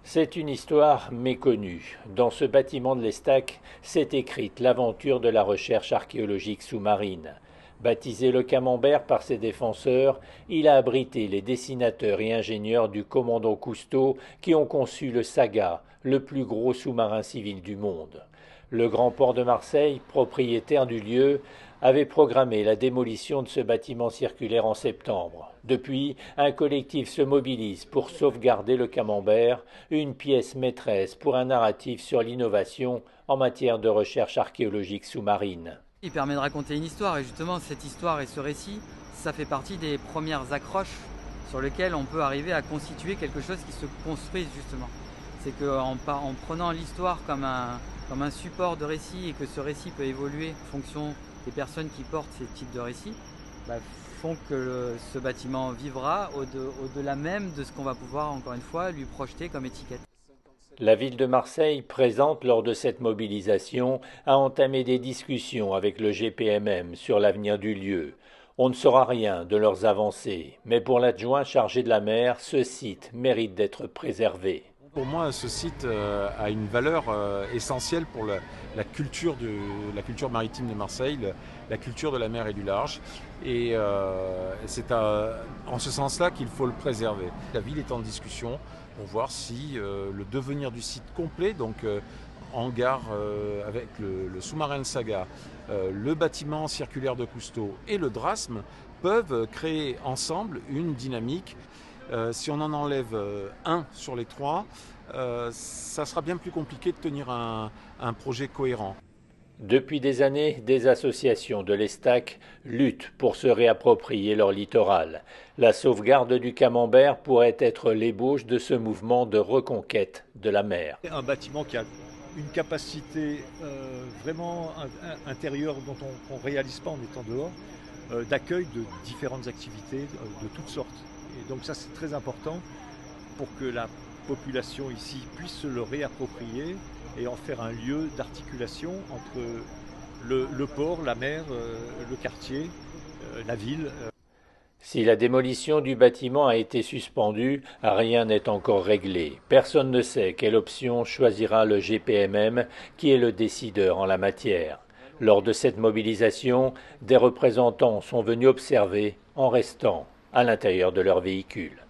C'est une histoire méconnue. Dans ce bâtiment de l'Estac s'est écrite l'aventure de la recherche archéologique sous-marine. Baptisé le Camembert par ses défenseurs, il a abrité les dessinateurs et ingénieurs du commandant Cousteau qui ont conçu le Saga, le plus gros sous-marin civil du monde. Le Grand Port de Marseille, propriétaire du lieu, avait programmé la démolition de ce bâtiment circulaire en septembre. Depuis, un collectif se mobilise pour sauvegarder le Camembert, une pièce maîtresse pour un narratif sur l'innovation en matière de recherche archéologique sous-marine. Il permet de raconter une histoire et justement cette histoire et ce récit, ça fait partie des premières accroches sur lesquelles on peut arriver à constituer quelque chose qui se construise justement. C'est qu'en prenant l'histoire comme un support de récit et que ce récit peut évoluer en fonction des personnes qui portent ces types de récits, font que ce bâtiment vivra au-delà même de ce qu'on va pouvoir encore une fois lui projeter comme étiquette. La ville de Marseille, présente lors de cette mobilisation, a entamé des discussions avec le GPMM sur l'avenir du lieu. On ne saura rien de leurs avancées, mais pour l'adjoint chargé de la mer, ce site mérite d'être préservé. Pour moi, ce site a une valeur essentielle pour la culture maritime de Marseille, la culture de la mer et du large. Et c'est en ce sens-là qu'il faut le préserver. La ville est en discussion pour voir si le devenir du site complet, donc hangar avec le sous-marin de Saga, le bâtiment circulaire de Cousteau et le Drasme, peuvent créer ensemble une dynamique. Si on en enlève un sur les trois, ça sera bien plus compliqué de tenir un projet cohérent. Depuis des années, des associations de l'Estac luttent pour se réapproprier leur littoral. La sauvegarde du Camembert pourrait être l'ébauche de ce mouvement de reconquête de la mer. Un bâtiment qui a une capacité vraiment intérieure dont on ne réalise pas en étant dehors, d'accueil de différentes activités de toutes sortes. Et donc ça c'est très important pour que la population ici puisse se le réapproprier et en faire un lieu d'articulation entre le port, la mer, le quartier, la ville. Si la démolition du bâtiment a été suspendue, rien n'est encore réglé. Personne ne sait quelle option choisira le GPMM qui est le décideur en la matière. Lors de cette mobilisation, des représentants sont venus observer en restant à l'intérieur de leur véhicule.